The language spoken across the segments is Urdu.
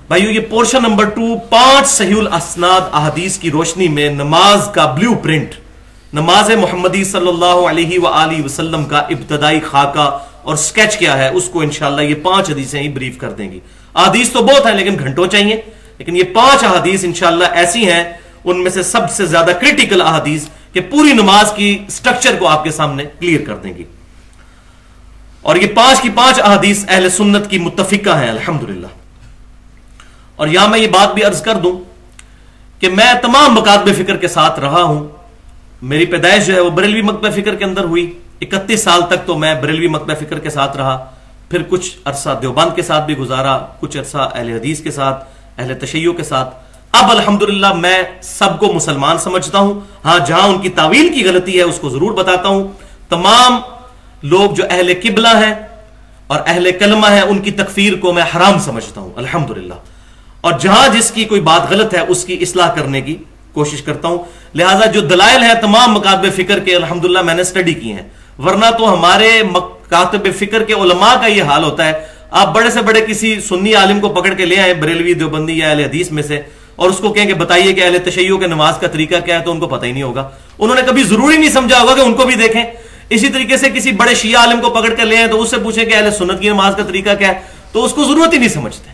بھائیو یہ پورشن نمبر 2 5 صحیح الاسناد احادیث کی روشنی میں نماز کا بلیو پرنٹ، نماز محمدی صلی اللہ علیہ وآلہ وسلم کا ابتدائی خاکہ اور سکیچ کیا ہے، اس کو انشاءاللہ یہ 5 حدیثیں ہی بریف کر دیں گی. احادیث تو بہت ہیں لیکن گھنٹوں چاہیے، لیکن یہ 5 احادیث انشاءاللہ ایسی ہیں، ان میں سے سب سے زیادہ کریٹیکل احادیث کہ پوری نماز کی سٹرکچر کو آپ کے سامنے کلیئر کر دیں گی. اور یہ 5 کی 5 احادیث اہل سنت کی متفقہ ہیں الحمدللہ. اور یہاں میں یہ بات بھی عرض کر دوں کہ میں تمام مکاتب فکر کے ساتھ رہا ہوں. میری پیدائش جو ہے وہ بریلوی مکتبہ فکر کے اندر ہوئی. 31 سال تک تو میں بریلوی مکتبہ فکر کے ساتھ رہا، پھر کچھ عرصہ دیوبند کے ساتھ بھی گزارا، کچھ عرصہ اہل حدیث کے ساتھ، اہل تشیع کے ساتھ. اب الحمدللہ میں سب کو مسلمان سمجھتا ہوں. ہاں جہاں ان کی تعویل کی غلطی ہے اس کو ضرور بتاتا ہوں. تمام لوگ جو اہل قبلہ ہیں اور اہل کلمہ ہیں ان کی تکفیر کو میں حرام سمجھتا ہوں الحمدللہ. اور جہاں جس کی کوئی بات غلط ہے اس کی اصلاح کرنے کی کوشش کرتا ہوں. لہٰذا جو دلائل ہیں تمام مکاتب فکر کے الحمدللہ میں نے سٹڈی کی ہیں، ورنہ تو ہمارے مکاتب فکر کے علماء کا یہ حال ہوتا ہے. آپ بڑے سے بڑے کسی سنی عالم کو پکڑ کے لے آئے بریلوی دیوبندی یا اہل حدیث میں سے اور اس کو کہیں کہ بتائیے کہ اہل تشیع کے نماز کا طریقہ کیا ہے، تو ان کو پتہ ہی نہیں ہوگا. انہوں نے کبھی ضروری نہیں سمجھا ہوگا کہ ان کو بھی دیکھیں. اسی طریقے سے کسی بڑے شیعہ عالم کو پکڑ کر لے آئے تو اس سے پوچھیں کہ اہل سنت کی نماز کا طریقہ کیا ہے، تو اس کو ضرورت ہی نہیں سمجھتے.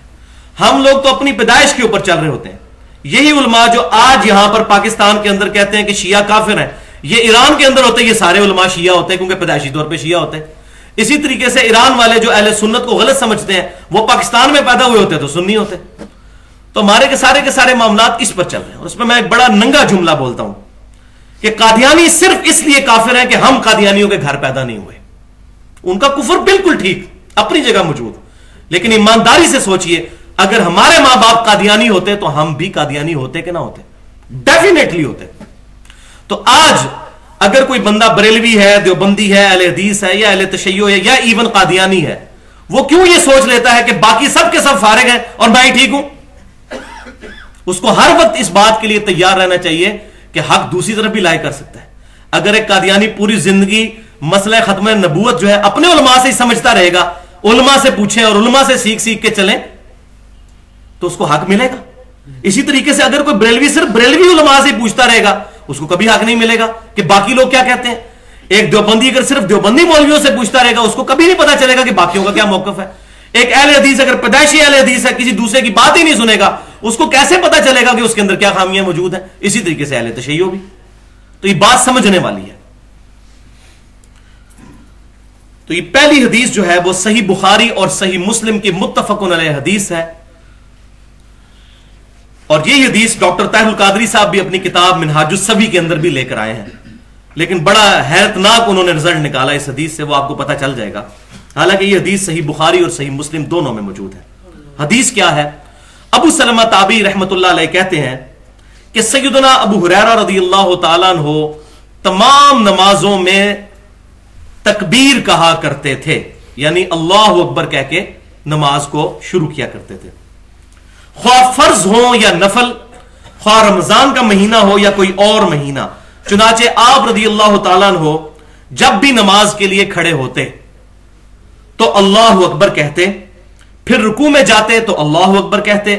ہم لوگ تو اپنی پیدائش کے اوپر چل رہے ہوتے ہیں. یہی علماء جو آج یہاں پر پاکستان کے اندر کہتے ہیں کہ شیعہ کافر ہیں، یہ ایران کے اندر ہوتے ہیں، یہ سارے علماء شیعہ ہوتے ہیں کیونکہ پیدائشی طور پہ شیعہ ہوتے ہیں. اسی طریقے سے ایران والے جو اہل سنت کو غلط سمجھتے ہیں وہ پاکستان میں پیدا ہوئے ہوتے ہیں تو سنی ہوتے ہیں. تو ہمارے کے سارے معاملات اس پر چل رہے ہیں. اور اس میں میں ایک بڑا ننگا جملہ بولتا ہوں کہ قادیانی صرف اس لیے کافر ہیں کہ ہم قادیانیوں کے گھر پیدا نہیں ہوئے. ان کا کفر بالکل ٹھیک اپنی جگہ موجود، لیکن ایمانداری سے سوچئے اگر ہمارے ماں باپ قادیانی ہوتے تو ہم بھی قادیانی ہوتے کہ نہ ہوتے؟ ڈیفینیٹلی ہوتے. تو آج اگر کوئی بندہ بریلوی ہے، دیوبندی ہے، اہل حدیث ہے یا اہل تشیع ہے یا ایون قادیانی ہے، وہ کیوں یہ سوچ لیتا ہے کہ باقی سب کے سب فارغ ہیں اور میں ہی ٹھیک ہوں؟ اس کو ہر وقت اس بات کے لیے تیار رہنا چاہیے کہ حق دوسری طرف بھی لائے کر سکتا ہے. اگر ایک قادیانی پوری زندگی مسئلہ ختم نبوت جو ہے اپنے علماء سے ہی سمجھتا رہے گا، علماء سے پوچھیں اور علماء سے سیکھ کے چلیں تو اس کو حق ملے گا. اسی طریقے سے اگر کوئی بریلوی صرف بریلوی علماء سے پوچھتا رہے گا اس کو کبھی حق نہیں ملے گا کہ باقی لوگ کیا کہتے ہیں. ایک دیوبندی اگر صرف دیوبندی مولویوں سے پوچھتا رہے گا اس کو کبھی نہیں پتا چلے گا کہ باقیوں کا کیا موقف ہے. ایک اہل حدیث اگر پیدائشی اہل حدیث ہے کسی دوسرے کی بات ہی نہیں سنے گا اس کو کیسے پتا چلے گا کہ اس کے اندر کیا خامیاں موجود ہیں. اسی طریقے سے اہل تشیع بھی. تو یہ بات سمجھنے والی ہے. تو یہ پہلی حدیث جو ہے وہ صحیح بخاری اور صحیح مسلم کی متفق علیہ حدیث ہے. اور یہ حدیث ڈاکٹر طاہر القادری صاحب بھی اپنی کتاب منہاج السوی کے اندر بھی لے کر آئے ہیں، لیکن بڑا حیرتناک انہوں نے رزلٹ نکالا اس حدیث سے، وہ آپ کو پتہ چل جائے گا. حالانکہ یہ حدیث صحیح بخاری اور صحیح مسلم دونوں میں موجود ہے. حدیث کیا ہے؟ ابو سلمہ تابعی رحمت اللہ علیہ کہتے ہیں کہ سیدنا ابو ہریرہ رضی اللہ تعالیٰ عنہ تمام نمازوں میں تکبیر کہا کرتے تھے، یعنی اللہ اکبر کہہ کے نماز کو شروع کیا کرتے تھے، خواہ فرض ہو یا نفل، خواہ رمضان کا مہینہ ہو یا کوئی اور مہینہ. چنانچہ آپ رضی اللہ تعالیٰ عنہ جب بھی نماز کے لیے کھڑے ہوتے تو اللہ اکبر کہتے، پھر رکوع میں جاتے تو اللہ اکبر کہتے،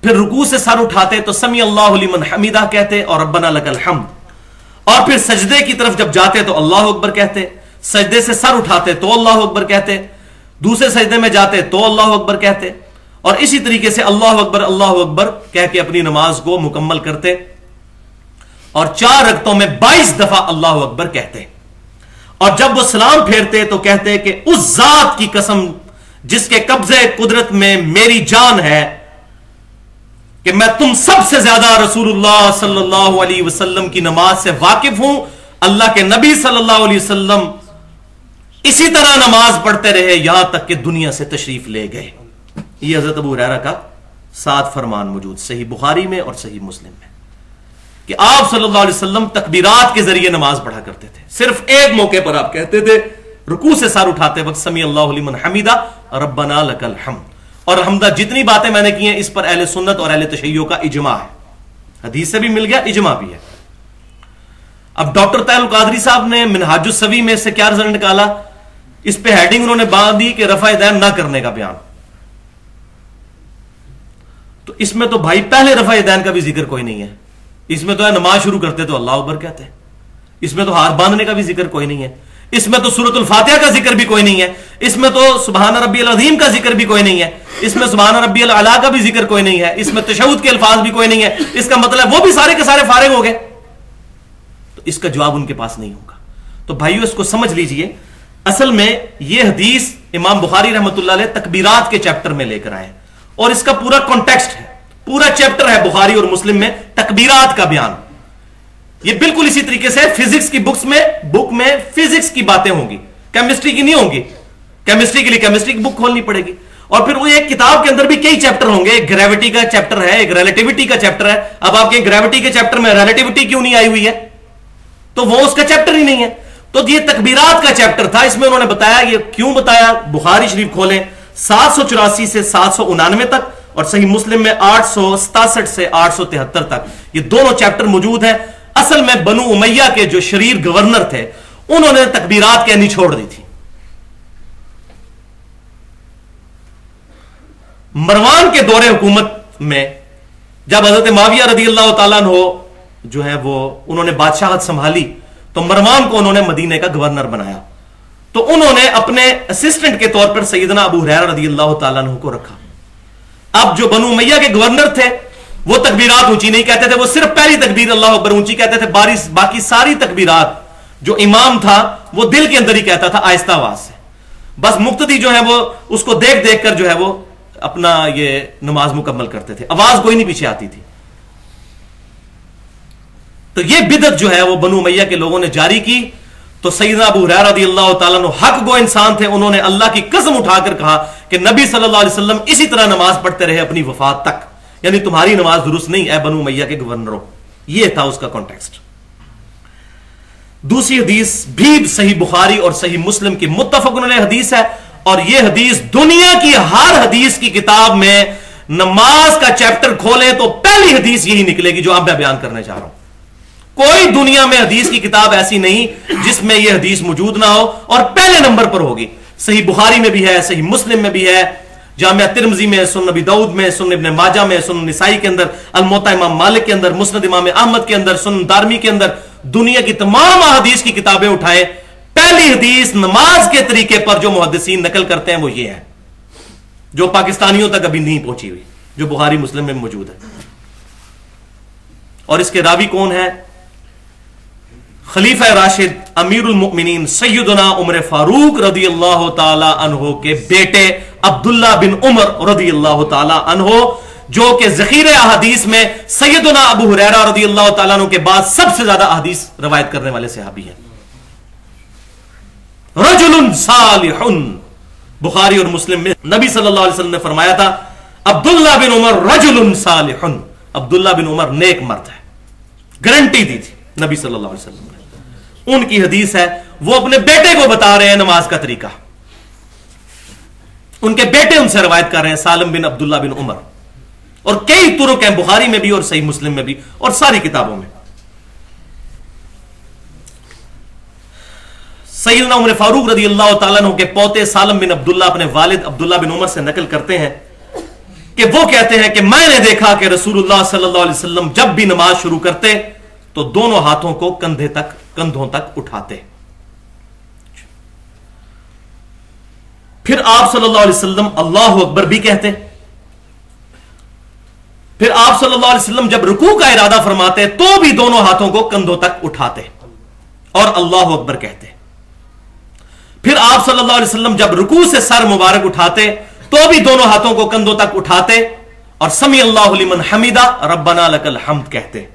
پھر رکوع سے سر اٹھاتے تو سمی اللہ لمن حمیدہ کہتے اور ربنا لک الحمد، اور پھر سجدے کی طرف جب جاتے تو اللہ اکبر کہتے، سجدے سے سر اٹھاتے تو اللہ اکبر کہتے، دوسرے سجدے میں جاتے تو اللہ اکبر کہتے، اور اسی طریقے سے اللہ اکبر کہہ کے اپنی نماز کو مکمل کرتے، اور 4 رکعتوں میں 22 دفعہ اللہ اکبر کہتے. اور جب وہ سلام پھیرتے تو کہتے کہ اس ذات کی قسم جس کے قبضے قدرت میں میری جان ہے کہ میں تم سب سے زیادہ رسول اللہ صلی اللہ علیہ وسلم کی نماز سے واقف ہوں. اللہ کے نبی صلی اللہ علیہ وسلم اسی طرح نماز پڑھتے رہے یہاں تک کہ دنیا سے تشریف لے گئے. یہ حضرت ابو ہریرہ کا 7 فرمان موجود صحیح بخاری میں اور صحیح مسلم میں کہ آپ صلی اللہ علیہ وسلم تکبیرات کے ذریعے نماز پڑھا کرتے تھے. صرف ایک موقع پر آپ کہتے تھے رکوع سے سر اٹھاتے وقت سمی اللہ لمن حمیدہ ربنا لک الحمد. اور الحمدہ جتنی باتیں میں نے کی ہیں اس پر اہل سنت اور اہل تشیع کا اجماع ہے. حدیث سے بھی مل گیا، اجماع بھی ہے. اب ڈاکٹر طاہر القادری صاحب نے منہاج السوی میں سے کیا رزلٹ نکالا؟ اس پہ ہیڈنگ انہوں نے باندھ دی کہ رفع یدین نہ کرنے کا بیان. تو اس میں تو بھائی پہلے رفع یدین کا بھی ذکر کوئی نہیں ہے. اس میں تو ہے نماز شروع کرتے تو اللہ اکبر کہتے ہیں. اس میں تو ہاتھ باندھنے کا بھی ذکر کوئی نہیں ہے. اس میں تو سورۃ الفاتحہ کا ذکر بھی کوئی نہیں ہے. اس میں تو سبحان ربی العظیم کا ذکر بھی کوئی نہیں ہے. اس میں سبحان ربی الاعلی کا بھی ذکر کوئی نہیں ہے. اس میں تشہد کے الفاظ بھی کوئی نہیں ہے. اس کا مطلب وہ بھی سارے کے سارے فارغ ہو گئے. تو اس کا جواب ان کے پاس نہیں ہوگا. تو بھائیو اس کو سمجھ لیجئے, اصل میں یہ حدیث امام بخاری رحمۃ اللہ علیہ تکبیرات کے چیپٹر میں لے کر آئے, اور اس کا پورا کانٹیکسٹ ہے, پورا چیپٹر ہے بخاری اور مسلم میں تکبیرات کا بیان. یہ بالکل اسی طریقے سے فزکس کی بک میں فزکس کی باتیں ہوں گی, کیمسٹری کی نہیں ہوں گی. کیمسٹری کے لیے کیمسٹری کی بک کھولنی پڑے گی. اور پھر وہ ایک کتاب کے اندر بھی کئی چیپٹر ہوں گے. ایک گریوٹی کا چیپٹر ہے, ایک ریلیٹیوٹی کا چیپٹر ہے. اب آپ کے گریوٹی کے چیپٹر میں ریلیٹیوٹی کیوں نہیں آئی ہوئی ہے؟ تو وہ اس کا چیپٹر ہی نہیں ہے. تو یہ تکبیرات کا چیپٹر تھا. اس میں انہوں نے بتایا, یہ کیوں بتایا, بخاری شریف کھولیں 784 سے 799 تک, اور صحیح مسلم میں 867 سے 873 تک یہ دونوں چیپٹر موجود ہیں. اصل میں بنو امیہ کے جو شریر گورنر تھے انہوں نے تکبیرات کہنی چھوڑ دی تھی. مروان کے دور حکومت میں جب حضرت معاویہ رضی اللہ تعالیٰ عنہ جو ہے وہ انہوں نے بادشاہت سنبھالی, تو مروان کو انہوں نے مدینے کا گورنر بنایا. تو انہوں نے اپنے اسسٹنٹ کے طور پر سیدنا ابو ہریرہ رضی اللہ تعالیٰ عنہ کو رکھا. اب جو بنو امیہ کے گورنر تھے وہ تکبیرات اونچی نہیں کہتے تھے, وہ صرف پہلی تکبیر اللہ اکبر اونچی کہتے تھے. باقی ساری تکبیرات جو امام تھا وہ دل کے اندر ہی کہتا تھا آہستہ آواز سے. بس مقتدی جو ہے وہ اس کو دیکھ دیکھ کر جو ہے وہ اپنا یہ نماز مکمل کرتے تھے, آواز کوئی نہیں پیچھے آتی تھی. تو یہ بدعت جو ہے وہ بنو امیہ کے لوگوں نے جاری کی. تو سیدنا ابو ہریرہ رضی اللہ تعالیٰ عنہ حق گو انسان تھے, انہوں نے اللہ کی قسم اٹھا کر کہا کہ نبی صلی اللہ علیہ وسلم اسی طرح نماز پڑھتے رہے اپنی وفات تک, یعنی تمہاری نماز درست نہیں اے بنو امیہ کے گورنروں. یہ تھا اس کا کانٹیکسٹ. دوسری حدیث بھی صحیح بخاری اور صحیح مسلم کی متفق علیہ حدیث ہے, اور یہ حدیث دنیا کی ہر حدیث کی کتاب میں نماز کا چیپٹر کھولیں تو پہلی حدیث یہی نکلے گی جو اب میں بیان کرنے چاہ رہا ہوں. کوئی دنیا میں حدیث کی کتاب ایسی نہیں جس میں یہ حدیث موجود نہ ہو, اور پہلے نمبر پر ہوگی. صحیح بخاری میں بھی ہے, صحیح مسلم میں بھی ہے, جامعہ ترمذی میں, سنن نبی داؤد میں, سنن ابن ماجہ میں, سنن نسائی کے اندر, الموطا امام مالک کے اندر, مسند امام احمد کے اندر, سنن دارمی کے اندر. دنیا کی تمام حدیث کی کتابیں اٹھائیں, پہلی حدیث نماز کے طریقے پر جو محدثین نقل کرتے ہیں وہ یہ ہے, جو پاکستانیوں تک ابھی نہیں پہنچی ہوئی, جو بخاری مسلم میں موجود ہے. اور اس کے راوی کون ہے؟ خلیفہ راشد امیر المؤمنین سیدنا عمر فاروق رضی اللہ تعالی عنہ کے بیٹے عبداللہ بن عمر رضی اللہ تعالی عنہ, جو کہ ذخیرہ احادیث میں سیدنا ابو ہریرہ رضی اللہ تعالیٰ عنہ کے بعد سب سے زیادہ احادیث روایت کرنے والے صحابی ہیں. رجل صالح, بخاری اور مسلم میں نبی صلی اللہ علیہ وسلم نے فرمایا تھا عبداللہ بن عمر رجل صالح, عبداللہ بن عمر نیک مرد ہے. گارنٹی دی تھی نبی صلی اللہ علیہ وسلم نے. ان کی حدیث ہے, وہ اپنے بیٹے کو بتا رہے ہیں نماز کا طریقہ. ان کے بیٹے ان سے روایت کر رہے ہیں, سالم بن عبداللہ بن عمر. اور کئی طرق ہیں بخاری میں بھی اور صحیح مسلم میں بھی اور ساری کتابوں میں. سیدنا عمر فاروق رضی اللہ تعالیٰ عنہ کے پوتے سالم بن عبداللہ اپنے والد عبداللہ بن عمر سے نقل کرتے ہیں کہ وہ کہتے ہیں کہ میں نے دیکھا کہ رسول اللہ صلی اللہ علیہ وسلم جب بھی نماز شروع کرتے تو دونوں ہاتھوں کو کندھوں تک اٹھاتے. پھر آپ صلی اللہ علیہ وسلم اللہ اکبر بھی کہتے. پھر آپ صلی اللہ علیہ وسلم جب رکوع کا ارادہ فرماتے تو بھی دونوں ہاتھوں کو کندھوں تک اٹھاتے اور اللہ اکبر کہتے. پھر آپ صلی اللہ علیہ وسلم جب رکوع سے سر مبارک اٹھاتے تو بھی دونوں ہاتھوں کو کندھوں تک اٹھاتے اور سمی اللہ لمن حمیدہ ربنا لک الحمد کہتے.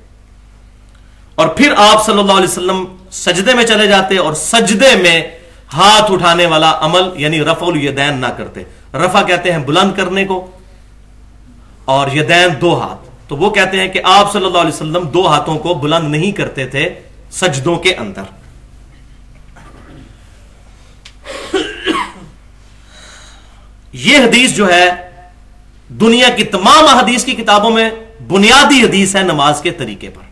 اور پھر آپ صلی اللہ علیہ وسلم سجدے میں چلے جاتے اور سجدے میں ہاتھ اٹھانے والا عمل یعنی رفع الیدین نہ کرتے. رفع کہتے ہیں بلند کرنے کو, اور یدین دو ہاتھ. تو وہ کہتے ہیں کہ آپ صلی اللہ علیہ وسلم دو ہاتھوں کو بلند نہیں کرتے تھے سجدوں کے اندر. یہ حدیث جو ہے دنیا کی تمام حدیث کی کتابوں میں بنیادی حدیث ہے نماز کے طریقے پر.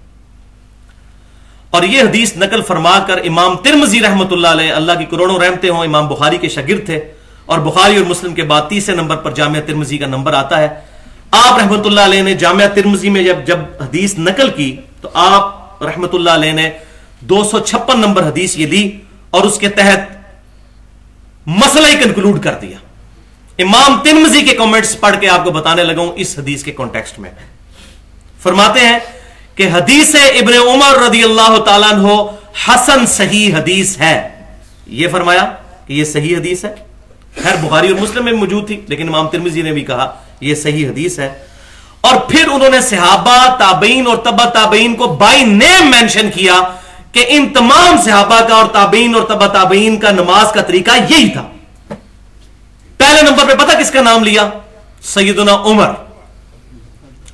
اور یہ حدیث نقل فرما کر امام ترمذی رحمۃ اللہ علیہ, اللہ کی کروڑوں رحمتیں ہوں, امام بخاری کے شاگرد تھے, اور بخاری اور مسلم کے بعد تیسرے نمبر پر جامعہ ترمذی کا نمبر آتا ہے. آپ رحمت اللہ علیہ نے جامعہ ترمذی میں جب حدیث نقل کی تو آپ رحمت اللہ علیہ نے 256 نمبر حدیث یہ لی اور اس کے تحت مسئلہ ہی کنکلوڈ کر دیا. امام ترمذی کے کامنٹس پڑھ کے آپ کو بتانے لگا ہوں اس حدیث کے کانٹیکسٹ میں. فرماتے ہیں کہ حدیث ابن عمر رضی اللہ تعالیٰ عنہ حسن صحیح حدیث ہے. یہ فرمایا کہ یہ صحیح حدیث ہے. خیر بخاری اور مسلم میں موجود تھی لیکن امام ترمذی نے بھی کہا یہ صحیح حدیث ہے. اور پھر انہوں نے صحابہ تابعین اور تبع تابعین کو بائی نیم مینشن کیا کہ ان تمام صحابہ کا اور تابعین اور تبع تابعین کا نماز کا طریقہ یہی تھا. پہلے نمبر پہ پتہ کس کا نام لیا؟ سیدنا عمر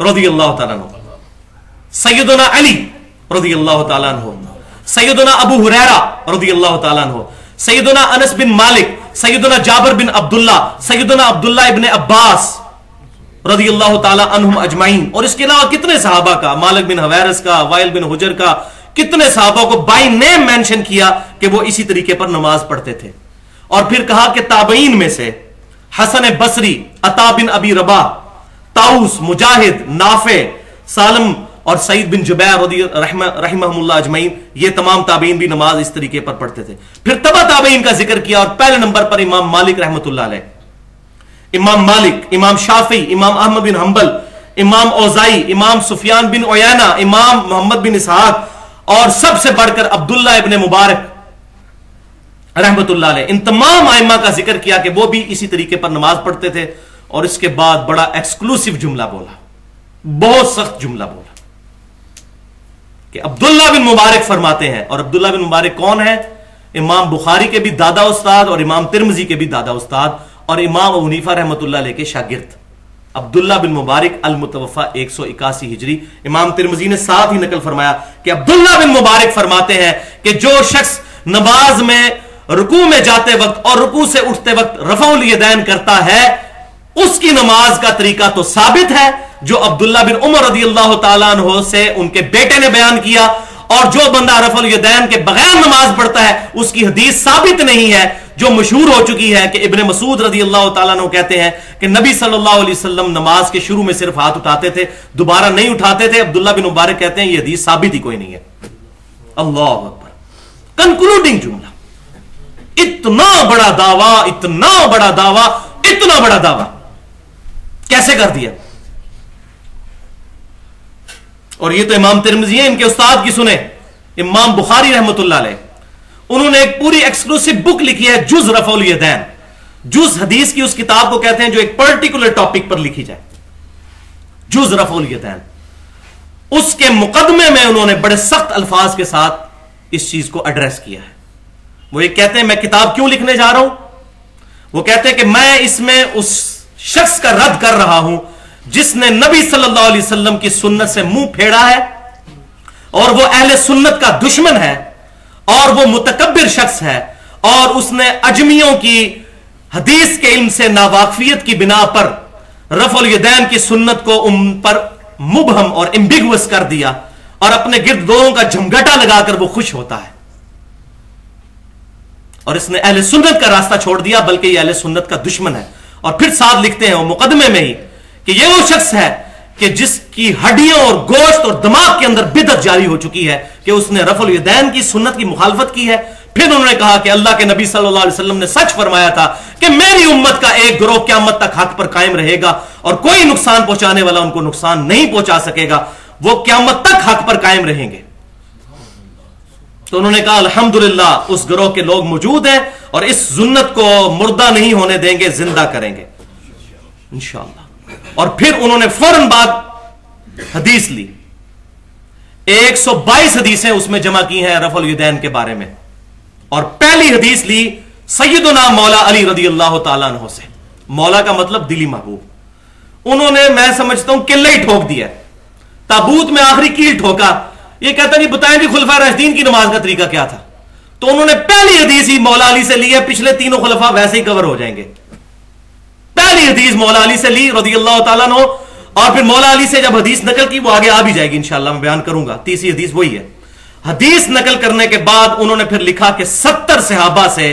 رضی اللہ تعالیٰ عنہ، سیدنا علی رضی اللہ تعالیٰ عنہ، سیدنا ابو ہریرہ رضی اللہ تعالیٰ عنہ، سیدنا انس بن مالک، سیدنا جابر بن عبداللہ، سیدنا عبداللہ ابن عباس رضی اللہ تعالیٰ عنہم اجمعین. اور اس کے علاوہ کتنے صحابہ کا، مالک بن حویرث کا، وائل بن حجر کا، کتنے صحابہ کو بائی نیم مینشن کیا کہ وہ اسی طریقے پر نماز پڑھتے تھے. اور پھر کہا کہ تابعین میں سے حسن بصری، عطا بن ابی رباح، طاؤس، مجاہد، نافع، سالم اور سعید بن جبیر رحمہم اللہ اجمعین، یہ تمام تابعین بھی نماز اس طریقے پر پڑھتے تھے. پھر تبع تابعین کا ذکر کیا اور پہلے نمبر پر امام مالک رحمۃ اللہ علیہ، امام مالک، امام شافعی، امام احمد بن حنبل، امام اوزائی، امام سفیان بن عیینہ، امام محمد بن اسحاق اور سب سے بڑھ کر عبداللہ ابن مبارک رحمت اللہ علیہ. ان تمام ائمہ کا ذکر کیا کہ وہ بھی اسی طریقے پر نماز پڑھتے تھے. اور اس کے بعد بڑا ایکسکلوسیو جملہ بولا، بہت سخت جملہ بولا کہ عبداللہ بن مبارک فرماتے ہیں. اور عبداللہ بن مبارک کون ہے؟ امام بخاری کے بھی دادا استاد اور امام ترمذی کے بھی دادا استاد اور امام ابو حنیفہ رحمت اللہ علیہ کے شاگرد. عبداللہ بن مبارک المتوفى 181 ہجری. امام ترمذی نے ساتھ ہی نقل فرمایا کہ عبداللہ بن مبارک فرماتے ہیں کہ جو شخص نماز میں رکوع میں جاتے وقت اور رکوع سے اٹھتے وقت رفع الیدین کرتا ہے اس کی نماز کا طریقہ تو ثابت ہے جو عبداللہ بن عمر رضی اللہ تعالیٰ عنہ سے ان کے بیٹے نے بیان کیا، اور جو بندہ رفع الیدین کے بغیر نماز پڑھتا ہے اس کی حدیث ثابت نہیں ہے جو مشہور ہو چکی ہے کہ ابن مسعود رضی اللہ تعالیٰ عنہ کہتے ہیں کہ نبی صلی اللہ علیہ وسلم نماز کے شروع میں صرف ہاتھ اٹھاتے تھے، دوبارہ نہیں اٹھاتے تھے. عبداللہ بن مبارک کہتے ہیں یہ حدیث ثابت ہی کوئی نہیں ہے. اللہ اکبر. کنکلوڈنگ جملہ. اتنا بڑا دعویٰ، اتنا بڑا دعویٰ، اتنا بڑا دعویٰ کیسے کر دیا؟ اور یہ تو امام ترمذی ہیں، ان کے استاد کی سنیں امام بخاری رحمت اللہ علیہ. انہوں نے ایک پوری ایکسکلوسیو بک لکھی ہے جز رفع الیدین. جز حدیث کی اس کتاب کو کہتے ہیں جو ایک پرٹیکولر ٹاپک پر لکھی جائے. جز رفع الیدین. اس کے مقدمے میں انہوں نے بڑے سخت الفاظ کے ساتھ اس چیز کو ایڈریس کیا ہے. وہ یہ کہتے ہیں میں کتاب کیوں لکھنے جا رہا ہوں؟ وہ کہتے ہیں کہ میں اس میں اس شخص کا رد کر رہا ہوں جس نے نبی صلی اللہ علیہ وسلم کی سنت سے منہ پھیڑا ہے اور وہ اہل سنت کا دشمن ہے اور وہ متکبر شخص ہے اور اس نے اجمیوں کی حدیث کے علم سے ناواقفیت کی بنا پر رفع الیدین کی سنت کو ان پر مبہم اور امبیگوس کر دیا اور اپنے گرد لوگوں کا جھمگٹا لگا کر وہ خوش ہوتا ہے اور اس نے اہل سنت کا راستہ چھوڑ دیا بلکہ یہ اہل سنت کا دشمن ہے. اور پھر ساتھ لکھتے ہیں وہ مقدمے میں ہی کہ یہ وہ شخص ہے کہ جس کی ہڈیوں اور گوشت اور دماغ کے اندر بدعت جاری ہو چکی ہے کہ اس نے رفع الیدین کی سنت کی مخالفت کی ہے. پھر انہوں نے کہا کہ اللہ کے نبی صلی اللہ علیہ وسلم نے سچ فرمایا تھا کہ میری امت کا ایک گروہ قیامت تک حق پر قائم رہے گا اور کوئی نقصان پہنچانے والا ان کو نقصان نہیں پہنچا سکے گا، وہ قیامت تک حق پر قائم رہیں گے. تو انہوں نے کہا الحمدللہ اس گروہ کے لوگ موجود ہیں اور اس سنت کو مردہ نہیں ہونے دیں گے، زندہ کریں گے انشاءاللہ. اور پھر انہوں نے فوراً بعد حدیث لی، 122 حدیثیں اس میں جمع کی ہیں رفع الیدین کے بارے میں. اور پہلی حدیث لی سیدنا مولا علی رضی اللہ تعالیٰ عنہ سے. مولا کا مطلب دلی محبوب. انہوں نے میں سمجھتا ہوں قلعہ ہی ٹھوک دیا، تابوت میں آخری کیل ٹھوکا. یہ کہتا نہیں بتائیں جی خلفاء راشدین کی نماز کا طریقہ کیا تھا. تو انہوں نے پہلی حدیث ہی مولا علی سے لی ہے، پچھلے تینوں خلفاء ویسے ہی کور ہو جائیں گے. پہلی حدیث مولا علی سے لی رضی اللہ تعالیٰ عنہ، اور پھر مولا علی سے جب حدیث نقل کی وہ آگے آ بھی جائے گی انشاءاللہ، میں بیان کروں گا. تیسری حدیث وہی ہے. حدیث نقل کرنے کے بعد انہوں نے پھر لکھا کہ 70 صحابہ سے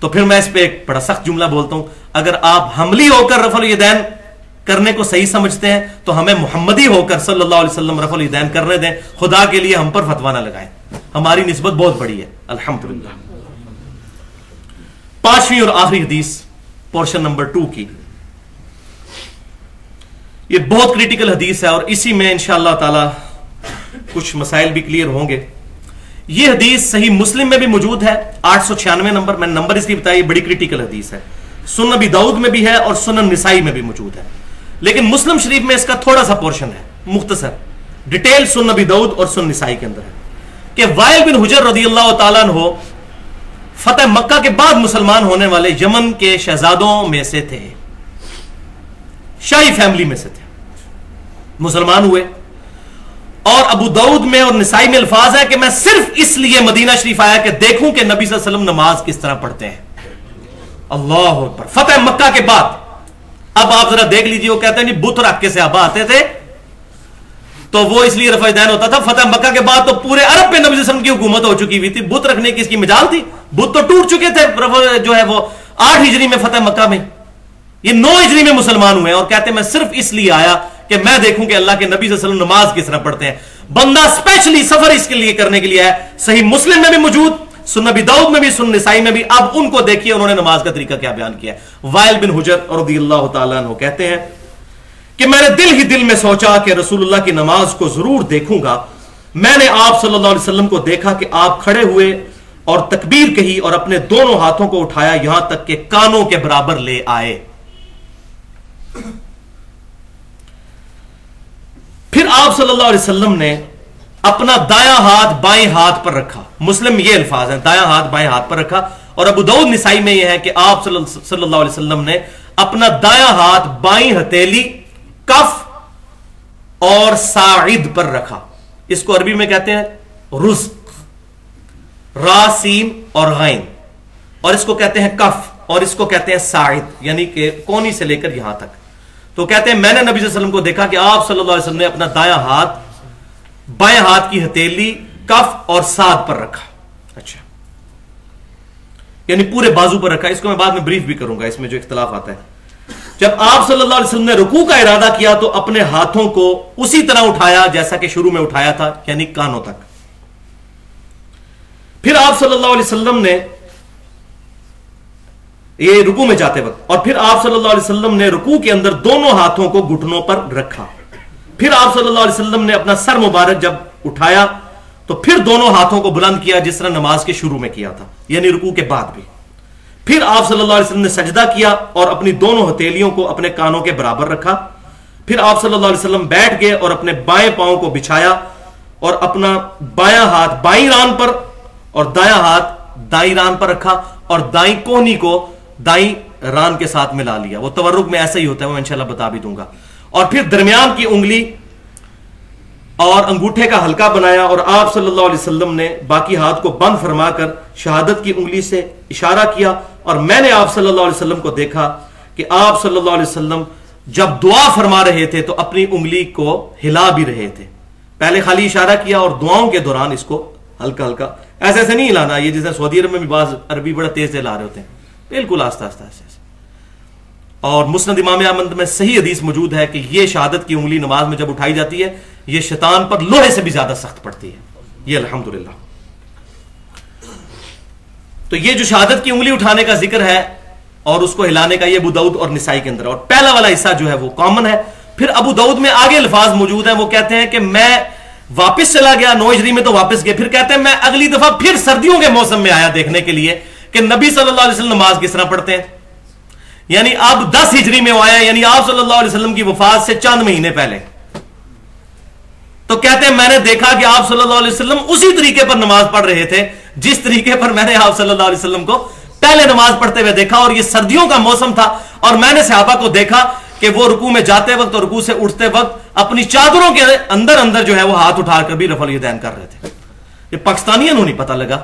تو پھر میں اس پہ ایک بڑا سخت جملہ بولتا ہوں، اگر آپ حملی ہو کر رفع الیدین کرنے کو صحیح سمجھتے ہیں تو ہمیں محمدی ہو کر صلی اللہ علیہ وسلم رفع الیدین کرنے دیں، خدا کے لیے ہم پر فتویٰ نہ لگائیں، ہماری نسبت بہت بڑی ہے الحمدللہ۔ پانچویں اور آخری حدیث پورشن نمبر 2 کی، یہ بہت کریٹیکل حدیث ہے اور اسی میں انشاءاللہ تعالی کچھ مسائل بھی کلیئر ہوں گے۔ یہ حدیث صحیح مسلم میں بھی موجود ہے، 896 نمبر، میں نے نمبر اس لیے بتایا، یہ بڑی کریٹیکل حدیث ہے۔ سنن ابی داؤد میں بھی ہے اور سنن نسائی میں بھی موجود ہے، لیکن مسلم شریف میں اس کا تھوڑا سا پورشن ہے مختصر، ڈیٹیل سنن ابی داؤد اور سنن نسائی کے اندر ہے کہ وائل بن حجر رضی اللہ تعالیٰ عنہ فتح مکہ کے بعد مسلمان ہونے والے یمن کے شہزادوں میں سے تھے، شاہی فیملی میں سے تھے، مسلمان ہوئے۔ اور ابو داؤد میں اور نسائی میں الفاظ ہے کہ میں صرف اس لیے مدینہ شریف آیا کہ دیکھوں کہ نبی صلی اللہ علیہ وسلم نماز کس طرح پڑھتے ہیں۔ اللہ اکبر، فتح مکہ کے بعد۔ اب آپ ذرا دیکھ لیجیے، وہ کہتے ہیں نہیں بت رکھ کے صحابہ آتے تھے تو وہ اس لیے رفع دین ہوتا تھا، فتح مکہ کے بعد تو پورے عرب پہ نبی صلی اللہ علیہ وسلم کی حکومت ہو چکی ہوئی تھی، بت رکھنے کی اس کی مجال تھی، بت تو ٹوٹ چکے تھے جو ہے وہ 8 ہجری میں فتح مکہ میں، یہ 9 ہجری میں مسلمان ہوئے اور کہتے ہیں میں صرف اس لیے آیا کہ میں دیکھوں کہ اللہ کے نبی صلی اللہ علیہ وسلم نماز کس طرح پڑھتے ہیں۔ بندہ اسپیشلی سفر اس کے لیے کرنے کے لیے ہے، صحیح مسلم میں بھی موجود، سنن ابی داؤد میں بھی، سنن نسائی میں بھی۔ اب ان کو دیکھیے انہوں نے نماز کا طریقہ کیا بیان کیا ہے۔ وائل بن حجر رضی اللہ تعالیٰ عنہ کہتے ہیں کہ میں نے دل ہی دل میں سوچا کہ رسول اللہ کی نماز کو ضرور دیکھوں گا۔ میں نے آپ صلی اللہ علیہ وسلم کو دیکھا کہ آپ کھڑے ہوئے اور تکبیر کہی اور اپنے دونوں ہاتھوں کو اٹھایا یہاں تک کہ کانوں کے برابر لے آئے۔ پھر آپ صلی اللہ علیہ وسلم نے اپنا دایاں ہاتھ بائیں ہاتھ پر رکھا، مسلم میں یہ الفاظ ہیں، دایاں ہاتھ بائیں ہاتھ پر رکھا، اور ابو داؤد نسائی میں یہ ہے کہ آپ صلی اللہ علیہ وسلم نے اپنا دایاں ہاتھ بائیں ہتھیلی، کف اور ساعد پر رکھا۔ اس کو عربی میں کہتے ہیں رزق، را سین اور غین، اور اس کو کہتے ہیں کف اور اس کو کہتے ہیں ساعد، یعنی کہ کونی سے لے کر یہاں تک۔ تو کہتے ہیں میں نے نبی صلی اللہ علیہ وسلم کو دیکھا کہ آپ صلی اللہ علیہ وسلم نے اپنا دایاں ہاتھ بائیں ہاتھ کی ہتھیلی، کف اور ساعد پر رکھا، اچھا یعنی پورے بازو پر رکھا۔ اس کو میں بعد میں بریف بھی کروں گا، اس میں جو اختلاف آتا ہے۔ جب آپ صلی اللہ علیہ وسلم نے رکوع کا ارادہ کیا تو اپنے ہاتھوں کو اسی طرح اٹھایا جیسا کہ شروع میں اٹھایا تھا، یعنی کانوں تک۔ پھر آپ صلی اللہ علیہ وسلم نے یہ رکوع میں جاتے وقت، اور پھر آپ صلی اللہ علیہ وسلم نے رکوع کے اندر دونوں ہاتھوں کو گھٹنوں پر رکھا۔ پھر آپ صلی اللہ علیہ وسلم نے اپنا سر مبارک جب اٹھایا تو پھر دونوں ہاتھوں کو بلند کیا جس طرح نماز کے شروع میں کیا تھا، یعنی رکوع کے بعد بھی۔ پھر آپ صلی اللہ علیہ وسلم نے سجدہ کیا اور اپنی دونوں ہتھیلیوں کو اپنے کانوں کے برابر رکھا۔ پھر آپ صلی اللہ علیہ وسلم بیٹھ گئے اور اپنے بائیں پاؤں کو بچھایا اور اپنا بایاں ہاتھ بائیں ران پر اور دایاں ہاتھ دائیں ران پر رکھا اور دائیں کونی کو دائیں ران کے ساتھ ملا لیا۔ وہ تورک میں ایسا ہی ہوتا ہے، وہ انشاءاللہ بتا بھی دوں گا۔ اور پھر درمیان کی انگلی اور انگوٹھے کا حلقہ بنایا اور آپ صلی اللہ علیہ وسلم نے باقی ہاتھ کو بند فرما کر شہادت کی انگلی سے اشارہ کیا، اور میں نے آپ صلی اللہ علیہ وسلم کو دیکھا کہ آپ صلی اللہ علیہ وسلم جب دعا فرما رہے تھے تو اپنی انگلی کو ہلا بھی رہے تھے۔ پہلے خالی اشارہ کیا اور دعاؤں کے دوران اس کو ہلکا ہلکا ایسے ایسے نہیں ہلانا، یہ جیسے سعودی عرب میں بھی بعض عربی بڑا تیز سے ہلا رہے ہوتے ہیں، بالکل آہستہ آہستہ ایسے۔ اور مسند امام احمد میں صحیح حدیث موجود ہے کہ یہ شہادت کی انگلی نماز میں جب اٹھائی جاتی ہے یہ شیطان پر لوہے سے بھی زیادہ سخت پڑتی ہے، یہ الحمدللہ۔ تو یہ جو شہادت کی انگلی اٹھانے کا ذکر ہے اور اس کو ہلانے کا، یہ ابو داؤد اور نسائی کے اندر، اور پہلا والا حصہ جو ہے وہ کامن ہے۔ پھر ابو داؤد میں آگے الفاظ موجود ہیں، وہ کہتے ہیں کہ میں واپس چلا گیا 9 ہجری میں تو واپس گئے، پھر کہتے ہیں میں اگلی دفعہ پھر سردیوں کے موسم میں آیا دیکھنے کے لیے کہ نبی صلی اللہ علیہ وسلم نماز کس طرح پڑھتے ہیں، یعنی اب 10 ہجری میں آیا، یعنی آپ صلی اللہ علیہ وسلم کی وفات سے چند مہینے پہلے۔ تو کہتے ہیں میں نے دیکھا کہ آپ صلی اللہ علیہ وسلم اسی طریقے پر نماز پڑھ رہے تھے جس طریقے پر میں نے آپ صلی اللہ علیہ وسلم کو پہلے نماز پڑھتے ہوئے دیکھا، اور یہ سردیوں کا موسم تھا، اور میں نے صحابہ کو دیکھا کہ وہ رکوع میں جاتے وقت اور رکوع سے اٹھتے وقت اپنی چادروں کے اندر جو ہے وہ ہاتھ اٹھا کر بھی رفع الیدین کر رہے تھے۔ یہ پاکستانیوں نہیں پتہ لگا